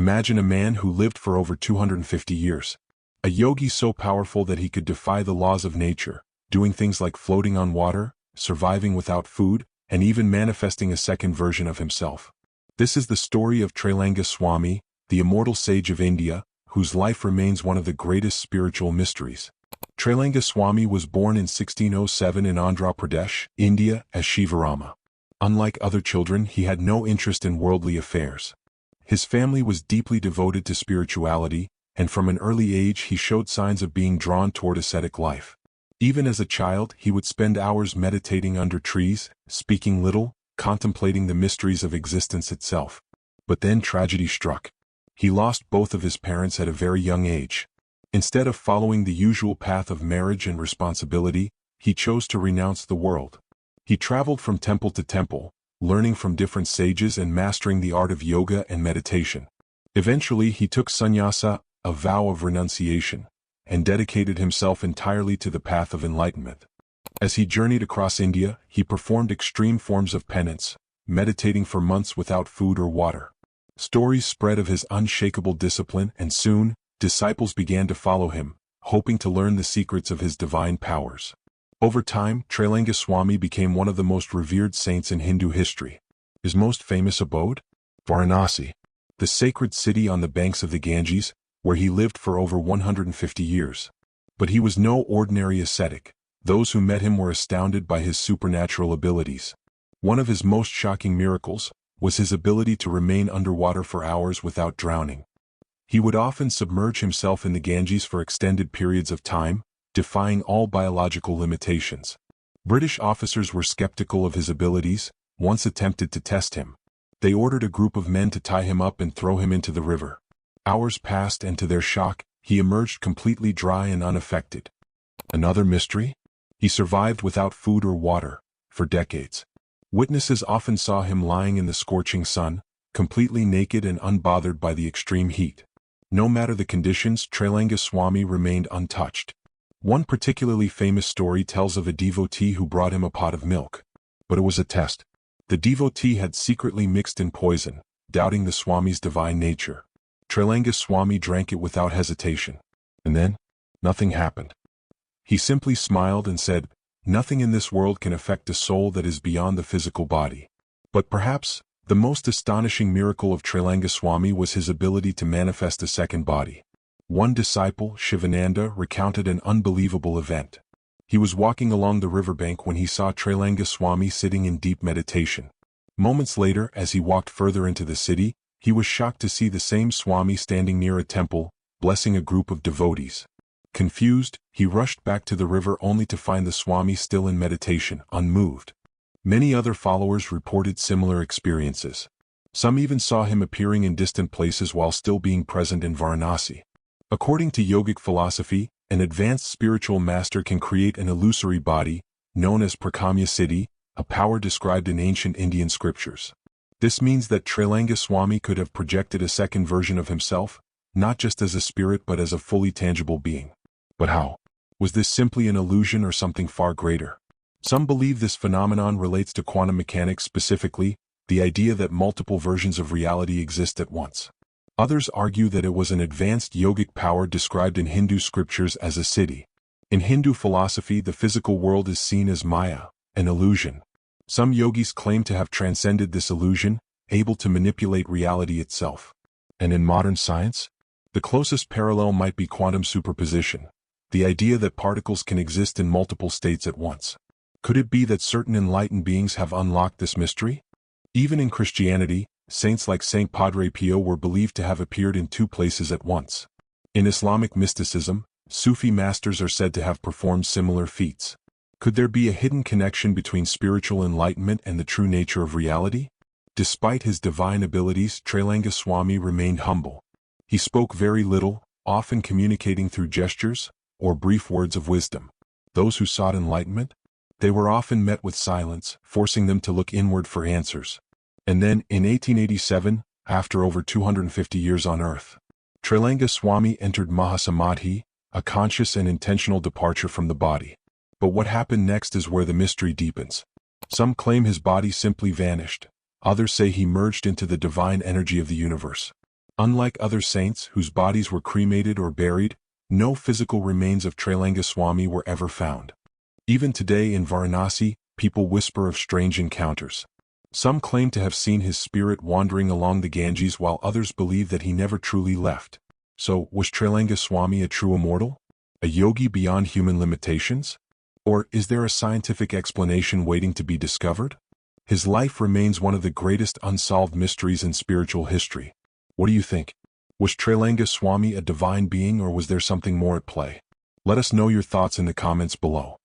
Imagine a man who lived for over 250 years. A yogi so powerful that he could defy the laws of nature, doing things like floating on water, surviving without food, and even manifesting a second version of himself. This is the story of Trailanga Swami, the immortal sage of India, whose life remains one of the greatest spiritual mysteries. Trailanga Swami was born in 1607 in Andhra Pradesh, India, as Shivarama. Unlike other children, he had no interest in worldly affairs. His family was deeply devoted to spirituality, and from an early age he showed signs of being drawn toward ascetic life. Even as a child, he would spend hours meditating under trees, speaking little, contemplating the mysteries of existence itself. But then tragedy struck. He lost both of his parents at a very young age. Instead of following the usual path of marriage and responsibility, he chose to renounce the world. He traveled from temple to temple, learning from different sages and mastering the art of yoga and meditation. Eventually he took sannyasa, a vow of renunciation, and dedicated himself entirely to the path of enlightenment. As he journeyed across India, he performed extreme forms of penance, meditating for months without food or water. Stories spread of his unshakable discipline, and soon, disciples began to follow him, hoping to learn the secrets of his divine powers. Over time, Trailanga Swami became one of the most revered saints in Hindu history. His most famous abode? Varanasi, the sacred city on the banks of the Ganges, where he lived for over 150 years. But he was no ordinary ascetic. Those who met him were astounded by his supernatural abilities. One of his most shocking miracles was his ability to remain underwater for hours without drowning. He would often submerge himself in the Ganges for extended periods of time, defying all biological limitations. British officers were skeptical of his abilities, once attempted to test him. They ordered a group of men to tie him up and throw him into the river. Hours passed and to their shock, he emerged completely dry and unaffected. Another mystery? He survived without food or water, for decades. Witnesses often saw him lying in the scorching sun, completely naked and unbothered by the extreme heat. No matter the conditions, Trailanga Swami remained untouched. One particularly famous story tells of a devotee who brought him a pot of milk. But it was a test. The devotee had secretly mixed in poison, doubting the Swami's divine nature. Trailanga Swami drank it without hesitation. And then, nothing happened. He simply smiled and said, "Nothing in this world can affect a soul that is beyond the physical body." But perhaps, the most astonishing miracle of Trailanga Swami was his ability to manifest a second body. One disciple, Shivananda, recounted an unbelievable event. He was walking along the riverbank when he saw Trailanga Swami sitting in deep meditation. Moments later, as he walked further into the city, he was shocked to see the same Swami standing near a temple, blessing a group of devotees. Confused, he rushed back to the river only to find the Swami still in meditation, unmoved. Many other followers reported similar experiences. Some even saw him appearing in distant places while still being present in Varanasi. According to yogic philosophy, an advanced spiritual master can create an illusory body, known as prakamya siddhi, a power described in ancient Indian scriptures. This means that Trailanga Swami could have projected a second version of himself, not just as a spirit but as a fully tangible being. But how? Was this simply an illusion or something far greater? Some believe this phenomenon relates to quantum mechanics, specifically, the idea that multiple versions of reality exist at once. Others argue that it was an advanced yogic power described in Hindu scriptures as a siddhi. In Hindu philosophy, the physical world is seen as maya, an illusion. Some yogis claim to have transcended this illusion, able to manipulate reality itself. And in modern science, the closest parallel might be quantum superposition, the idea that particles can exist in multiple states at once. Could it be that certain enlightened beings have unlocked this mystery? Even in Christianity, saints like Saint Padre Pio were believed to have appeared in two places at once. In Islamic mysticism, Sufi masters are said to have performed similar feats. Could there be a hidden connection between spiritual enlightenment and the true nature of reality? Despite his divine abilities, Trailanga Swami remained humble. He spoke very little, often communicating through gestures or brief words of wisdom. Those who sought enlightenment? They were often met with silence, forcing them to look inward for answers. And then, in 1887, after over 250 years on earth, Trailanga Swami entered Mahasamadhi, a conscious and intentional departure from the body. But what happened next is where the mystery deepens. Some claim his body simply vanished. Others say he merged into the divine energy of the universe. Unlike other saints whose bodies were cremated or buried, no physical remains of Trailanga Swami were ever found. Even today in Varanasi, people whisper of strange encounters. Some claim to have seen his spirit wandering along the Ganges, while others believe that he never truly left. So, was Trailanga Swami a true immortal? A yogi beyond human limitations? Or is there a scientific explanation waiting to be discovered? His life remains one of the greatest unsolved mysteries in spiritual history. What do you think? Was Trailanga Swami a divine being, or was there something more at play? Let us know your thoughts in the comments below.